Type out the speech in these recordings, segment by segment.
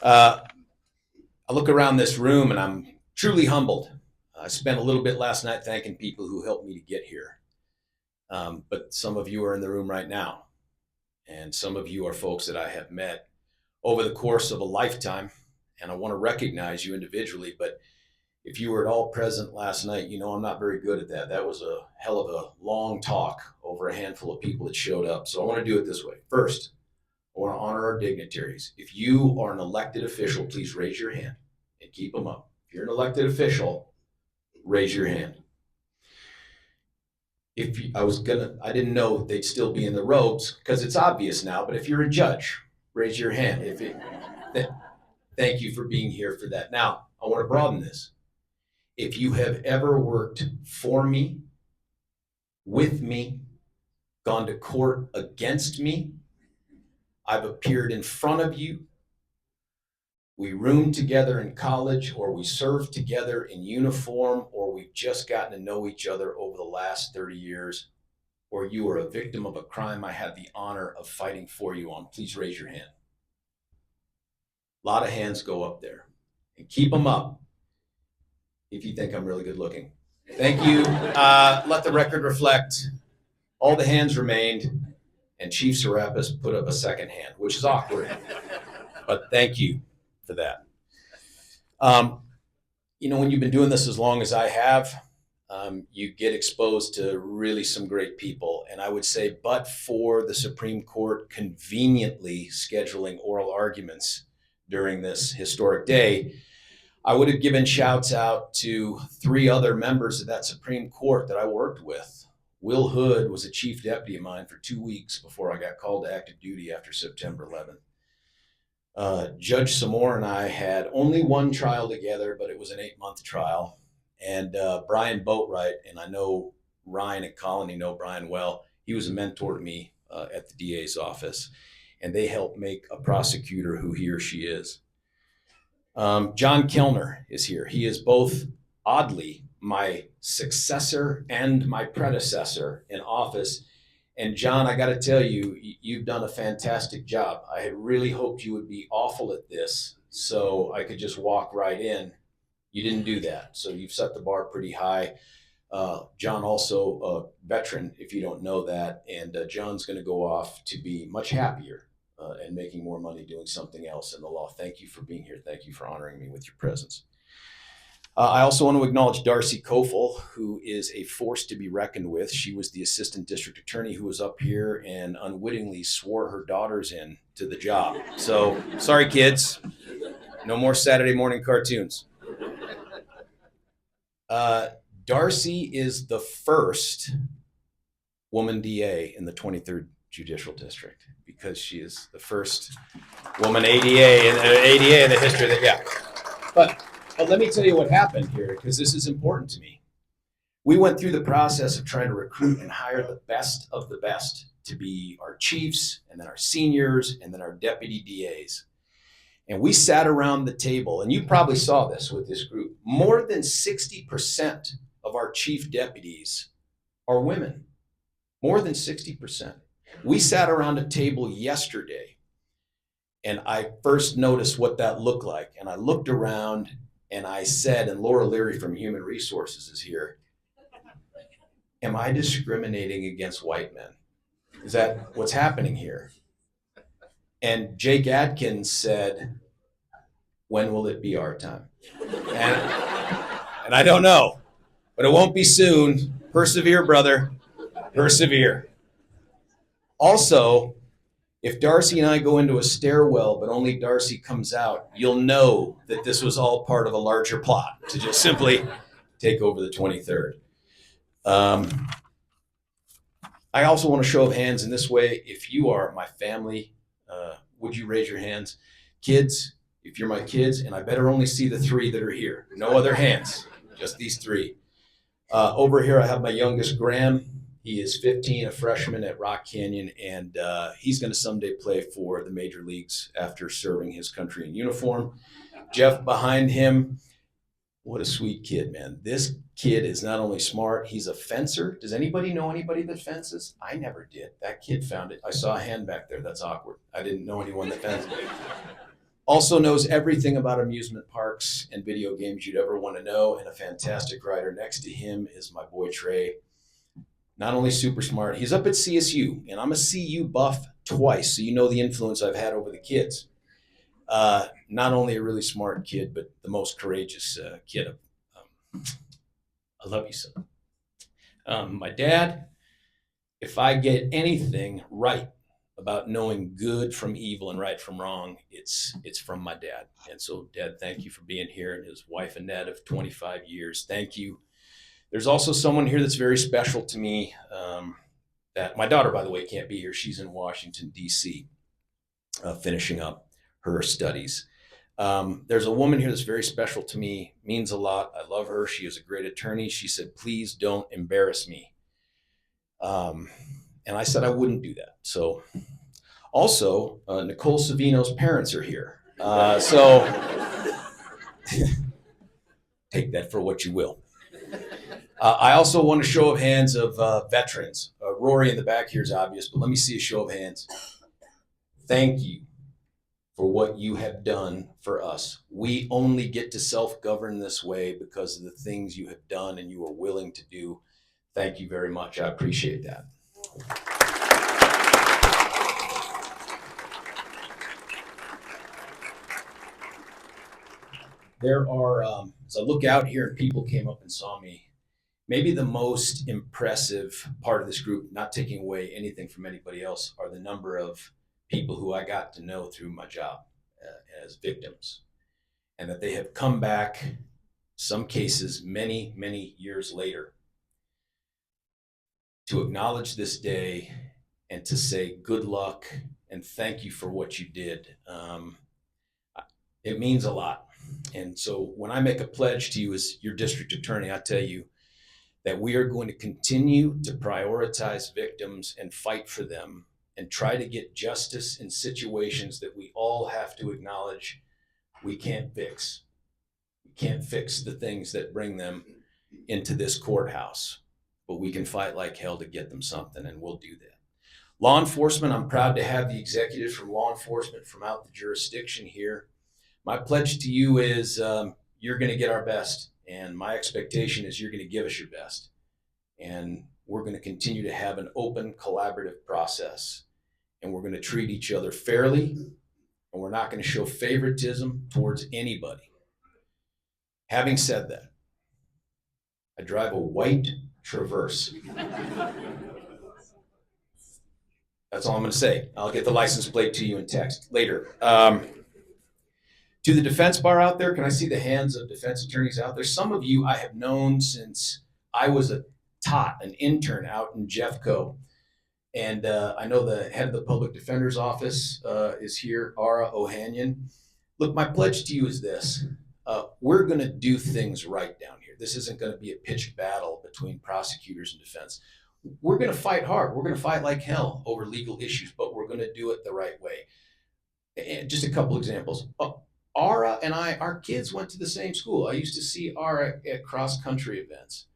I look around this room and I'm truly humbled. I spent a little bit last night thanking people who helped me to get here. But some of you are in the room right now, and some of you are folks that I have met over the course of a lifetime, and I want to recognize you individually. But if you were at all present last night, you know I'm not very good at that. That was a hell of a long talk over a handful of people that showed up. So I want to do it this way. First, I want to honor our dignitaries. If you are an elected official, please raise your hand and keep them up. If you're an elected official, raise your hand. If you, I didn't know they'd still be in the robes because it's obvious now, but if you're a judge, raise your hand. Thank you for being here for that. Now, I want to broaden this. If you have ever worked for me, with me, gone to court against me, I've appeared in front of you, we roomed together in college, or we served together in uniform, or we've just gotten to know each other over the last 30 years, or you are a victim of a crime I had the honor of fighting for you on, please raise your hand. A lot of hands go up there. And keep them up if you think I'm really good looking. Thank you. Let the record reflect all the hands remained, and Chief Serapis put up a second hand, which is awkward. But thank you for that. When you've been doing this as long as I have, you get exposed to really some great people. And I would say, but for the Supreme Court conveniently scheduling oral arguments during this historic day, I would have given shouts out to 3 other members of that Supreme Court that I worked with. Will Hood was a chief deputy of mine for 2 weeks before I got called to active duty after September 11th. Judge Samore and I had only one trial together, but it was an 8-month trial. And Brian Boatwright, and I know Ryan at Colony know Brian well, he was a mentor to me at the DA's office. And they helped make a prosecutor who he or she is. John Kellner is here. He is both, oddly, my successor and my predecessor in office. And John, I got to tell you, you've done a fantastic job. I had really hoped you would be awful at this so I could just walk right in. You didn't do that. So you've set the bar pretty high. John also a veteran, if you don't know that. And John's going to go off to be much happier and making more money doing something else in the law. Thank you for being here. Thank you for honoring me with your presence. I also want to acknowledge Darcy Kofel, who is a force to be reckoned with. She was the assistant district attorney who was up here and unwittingly swore her daughters in to the job. So sorry, kids. No more Saturday morning cartoons. Darcy is the first woman DA in the 23rd Judicial District because she is the first woman ADA in the history of the, yeah. But let me tell you what happened here, because this is important to me. We went through the process of trying to recruit and hire the best of the best to be our chiefs, and then our seniors, and then our deputy DAs. And we sat around the table, and you probably saw this with this group. More than 60% of our chief deputies are women. More than 60%. We sat around a table yesterday, and I first noticed what that looked like. And I looked around and I said, and Laura Leary from Human Resources is here, am I discriminating against white men? Is that what's happening here? And Jake Adkins said, when will it be our time? And I don't know, but it won't be soon. Persevere, brother, persevere. Also, if Darcy and I go into a stairwell, but only Darcy comes out, you'll know that this was all part of a larger plot to just simply take over the 23rd. I also want to show of hands in this way. If you are my family, would you raise your hands? Kids, if you're my kids, and I better only see the 3 that are here. No other hands, just these 3. Over here, I have my youngest, Graham. He is 15, a freshman at Rock Canyon, and he's going to someday play for the major leagues after serving his country in uniform. Jeff behind him, what a sweet kid, man. This kid is not only smart, he's a fencer. Does anybody know anybody that fences? I never did. That kid found it. I saw a hand back there. That's awkward. I didn't know anyone that fenced. Also knows everything about amusement parks and video games you'd ever want to know, and a fantastic writer. Next to him is my boy Trey. Not only super smart, he's up at CSU, and I'm a CU buff twice, so you know the influence I've had over the kids. Not only a really smart kid, but the most courageous kid. I love you, son. My dad, if I get anything right about knowing good from evil and right from wrong, it's from my dad. And so, Dad, thank you for being here, and his wife Annette of 25 years. Thank you. There's also someone here that's very special to me. That my daughter, by the way, can't be here. She's in Washington D.C. Finishing up her studies. There's a woman here that's very special to me, means a lot. I love her. She is a great attorney. She said, please don't embarrass me. And I said I wouldn't do that. So also, Nicole Savino's parents are here. So take that for what you will. I also want a show of hands of veterans. Rory in the back here is obvious, but let me see a show of hands. Thank you for what you have done for us. We only get to self-govern this way because of the things you have done and you are willing to do. Thank you very much. I appreciate that. There are, as I look out here and people came up and saw me, maybe the most impressive part of this group, not taking away anything from anybody else, are the number of people who I got to know through my job as victims, and that they have come back, some cases many, many years later, to acknowledge this day and to say good luck and thank you for what you did. It means a lot. And so when I make a pledge to you as your district attorney, I tell you that we are going to continue to prioritize victims and fight for them and try to get justice in situations that we all have to acknowledge we can't fix. We can't fix the things that bring them into this courthouse, but we can fight like hell to get them something, and we'll do that. Law enforcement, I'm proud to have the executives from law enforcement from out the jurisdiction here. My pledge to you is you're going to get our best, and my expectation is you're going to give us your best. And we're going to continue to have an open, collaborative process, and we're going to treat each other fairly, and we're not going to show favoritism towards anybody. Having said that, I drive a white Traverse. That's all I'm going to say. I'll get the license plate to you in text later. To the defense bar out there, can I see the hands of defense attorneys out there? Some of you I have known since I was an intern out in Jeffco. And I know the head of the public defender's office is here, Ara Ohanian. Look, my pledge to you is this. We're going to do things right down here. This isn't going to be a pitched battle between prosecutors and defense. We're going to fight hard. We're going to fight like hell over legal issues, but we're going to do it the right way. And just a couple examples. Ara and our kids went to the same school. I used to see Ara at cross-country events.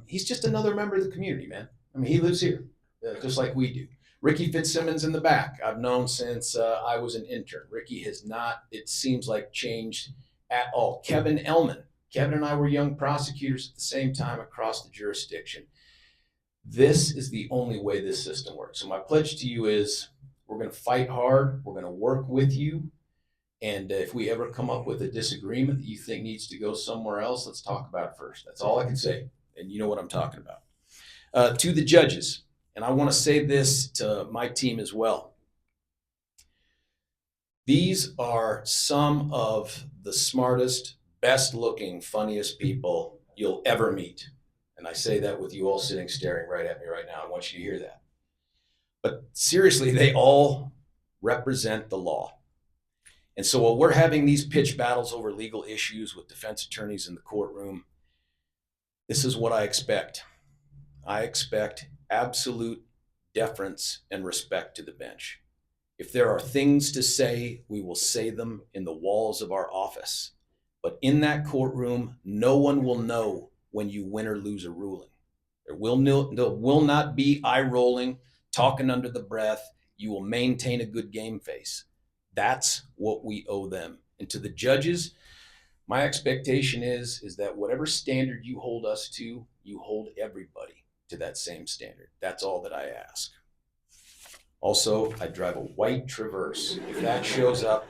He's just another member of the community, man. I mean, he lives here, just like we do. Ricky Fitzsimmons in the back, I've known since I was an intern. Ricky has not, it seems like, changed at all. Kevin Ellman. Kevin and I were young prosecutors at the same time across the jurisdiction. This is the only way this system works. So my pledge to you is we're going to fight hard. We're going to work with you. And if we ever come up with a disagreement that you think needs to go somewhere else, let's talk about it first. That's all I can say. And you know what I'm talking about. To the judges, and I want to say this to my team as well. These are some of the smartest, best looking, funniest people you'll ever meet. And I say that with you all sitting staring right at me right now. I want you to hear that. But seriously, they all represent the law. And so while we're having these pitch battles over legal issues with defense attorneys in the courtroom, this is what I expect. I expect absolute deference and respect to the bench. If there are things to say, we will say them in the walls of our office. But in that courtroom, no one will know when you win or lose a ruling. There will not be eye rolling, talking under the breath. You will maintain a good game face. That's what we owe them. And to the judges, my expectation is that whatever standard you hold us to, you hold everybody to that same standard. That's all that I ask. Also, I drive a white Traverse. If that shows up,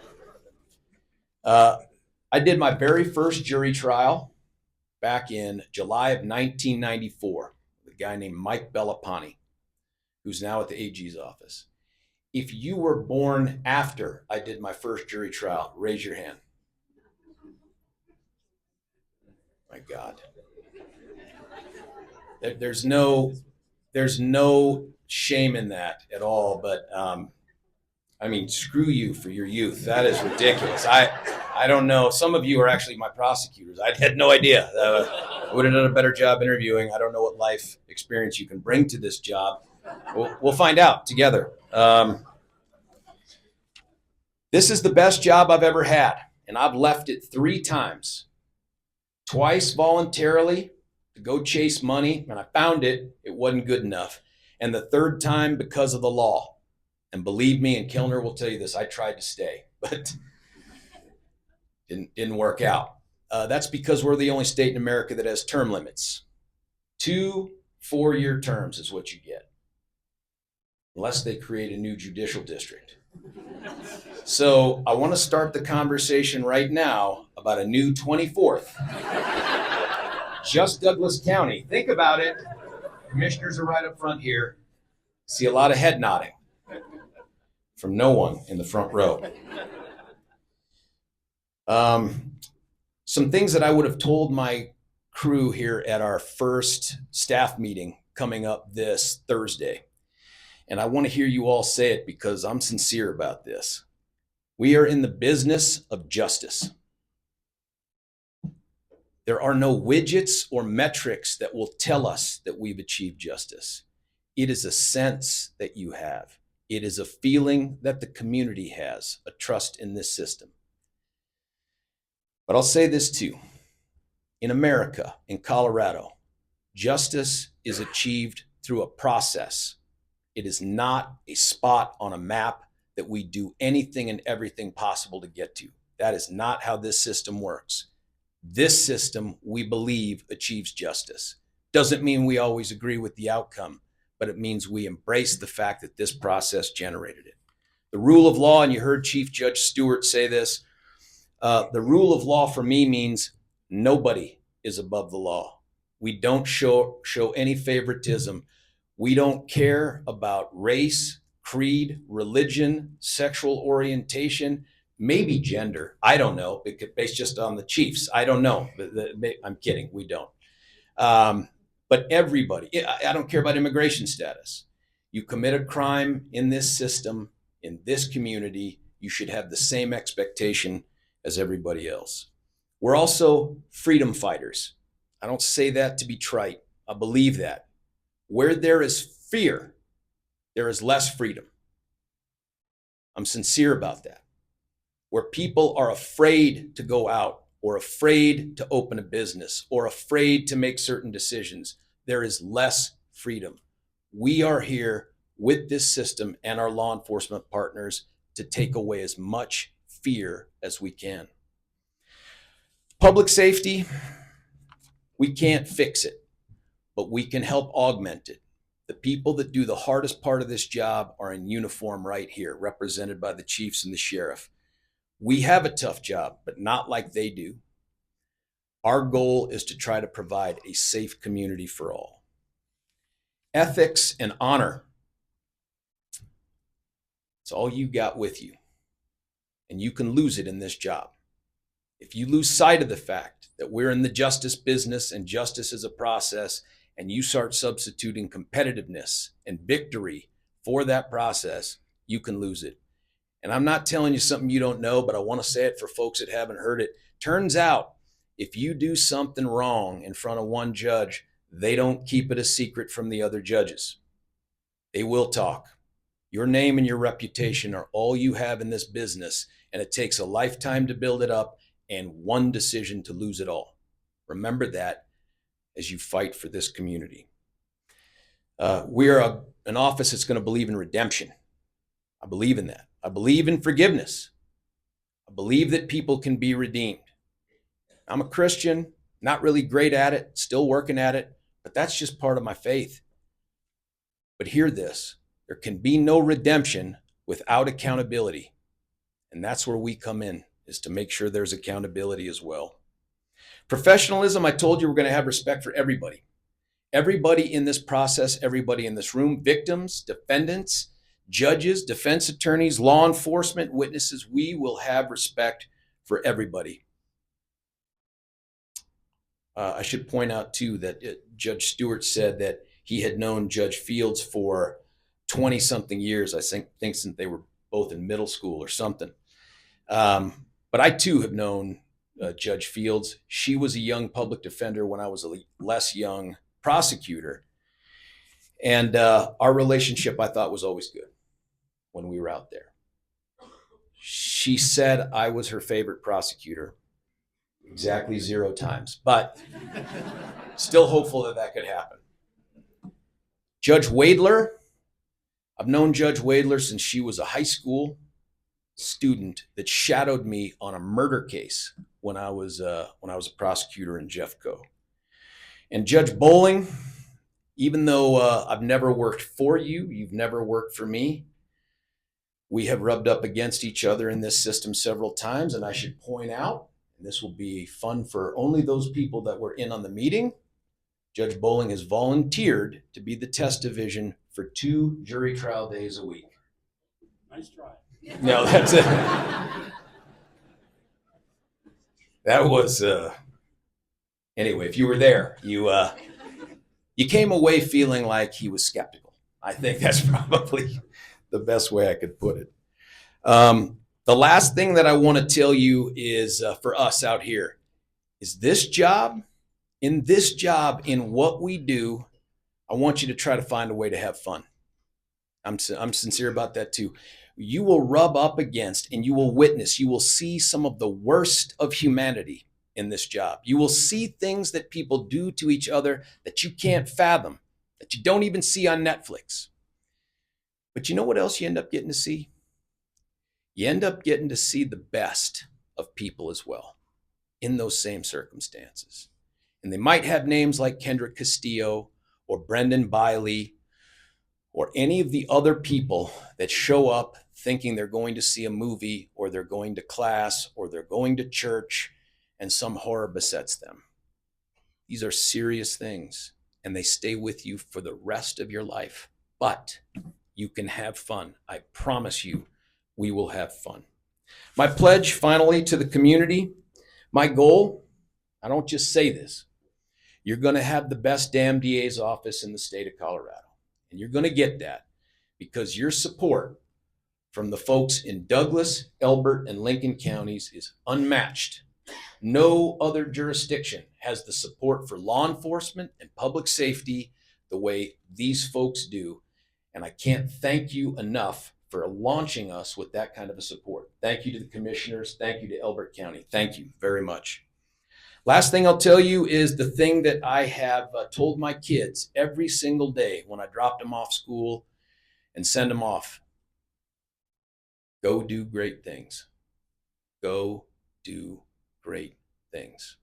I did my very first jury trial back in July of 1994 with a guy named Mike Bellapani, who's now at the AG's office. If you were born after I did my first jury trial, raise your hand. My God. There's no shame in that at all, but I mean, screw you for your youth. That is ridiculous. I don't know. Some of you are actually my prosecutors. I had no idea. I would have done a better job interviewing. I don't know what life experience you can bring to this job. We'll find out together. This is the best job I've ever had, and I've left it 3 times. Twice voluntarily to go chase money, and I found it wasn't good enough. And the 3rd time because of the law. And believe me, and Kilner will tell you this, I tried to stay, but didn't work out. That's because we're the only state in America that has term limits. 2 4-year terms is what you get, unless they create a new judicial district. So I want to start the conversation right now about a new 24th. Just Douglas County. Think about it. Commissioners are right up front here. See a lot of head nodding from no one in the front row. Some things that I would have told my crew here at our first staff meeting coming up this Thursday. And I want to hear you all say it because I'm sincere about this. We are in the business of justice. There are no widgets or metrics that will tell us that we've achieved justice. It is a sense that you have. It is a feeling that the community has, a trust in this system. But I'll say this too. In America, in Colorado, justice is achieved through a process. It is not a spot on a map that we do anything and everything possible to get to. That is not how this system works. This system, we believe, achieves justice. Doesn't mean we always agree with the outcome, but it means we embrace the fact that this process generated it. The rule of law, and you heard Chief Judge Stewart say this, the rule of law for me means nobody is above the law. We don't show any favoritism. We don't care about race, creed, religion, sexual orientation, maybe gender. I don't know, based just on the chiefs. I don't know. I'm kidding. We don't. But everybody, I don't care about immigration status. You commit a crime in this system, in this community, you should have the same expectation as everybody else. We're also freedom fighters. I don't say that to be trite. I believe that. Where there is fear, there is less freedom. I'm sincere about that. Where people are afraid to go out or afraid to open a business or afraid to make certain decisions, there is less freedom. We are here with this system and our law enforcement partners to take away as much fear as we can. Public safety, we can't fix it, but we can help augment it. The people that do the hardest part of this job are in uniform right here, represented by the chiefs and the sheriff. We have a tough job, but not like they do. Our goal is to try to provide a safe community for all. Ethics and honor. It's all you got with you. And you can lose it in this job. If you lose sight of the fact that we're in the justice business and justice is a process, and you start substituting competitiveness and victory for that process, you can lose it. And I'm not telling you something you don't know, but I want to say it for folks that haven't heard it. Turns out, if you do something wrong in front of one judge, they don't keep it a secret from the other judges. They will talk. Your name and your reputation are all you have in this business, and it takes a lifetime to build it up and one decision to lose it all. Remember that as you fight for this community. We're an office that's going to believe in redemption. I believe in that. I believe in forgiveness. I believe that people can be redeemed. I'm a Christian, not really great at it, still working at it, but that's just part of my faith. But hear this, there can be no redemption without accountability. And that's where we come in, is to make sure there's accountability as well. Professionalism, I told you we're going to have respect for everybody. Everybody in this process, everybody in this room, victims, defendants, judges, defense attorneys, law enforcement, witnesses, we will have respect for everybody. I should point out too that Judge Stewart said that he had known Judge Fields for 20 something years. I think since they were both in middle school or something. But I too have known Judge Fields. She was a young public defender when I was a less young prosecutor. And our relationship, I thought, was always good when we were out there. She said I was her favorite prosecutor. Exactly 0 times, but still hopeful that that could happen. Judge Wadler, I've known Judge Wadler since she was a high school student that shadowed me on a murder case when I was a prosecutor in Jeffco. And Judge Bowling, even though I've never worked for you, you've never worked for me, we have rubbed up against each other in this system several times, and I should point out, and this will be fun for only those people that were in on the meeting, Judge Bowling has volunteered to be the test division for 2 jury trial days a week. Nice try. No, that's it. That was, anyway, if you were there, you came away feeling like he was skeptical. I think that's probably the best way I could put it. The last thing that I want to tell you is for us out here is this job, in what we do, I want you to try to find a way to have fun. I'm sincere about that too. You will rub up against and you will witness, you will see some of the worst of humanity in this job. You will see things that people do to each other that you can't fathom, that you don't even see on Netflix. But you know what else you end up getting to see? You end up getting to see the best of people as well in those same circumstances. And they might have names like Kendrick Castillo or Brendan Biley or any of the other people that show up thinking they're going to see a movie or they're going to class or they're going to church and some horror besets them. These are serious things and they stay with you for the rest of your life. But you can have fun. I promise you, we will have fun. My pledge, finally, to the community, my goal, I don't just say this, you're going to have the best damn DA's office in the state of Colorado. And you're going to get that because your support from the folks in Douglas, Elbert, and Lincoln counties is unmatched. No other jurisdiction has the support for law enforcement and public safety the way these folks do. And I can't thank you enough for launching us with that kind of a support. Thank you to the commissioners. Thank you to Elbert County. Thank you very much. Last thing I'll tell you is the thing that I have told my kids every single day when I drop them off school and send them off. Go do great things. Go do great things.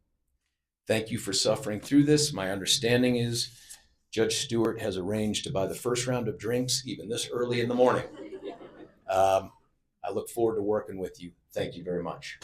Thank you for suffering through this. My understanding is Judge Stewart has arranged to buy the first round of drinks even this early in the morning. I look forward to working with you. Thank you very much.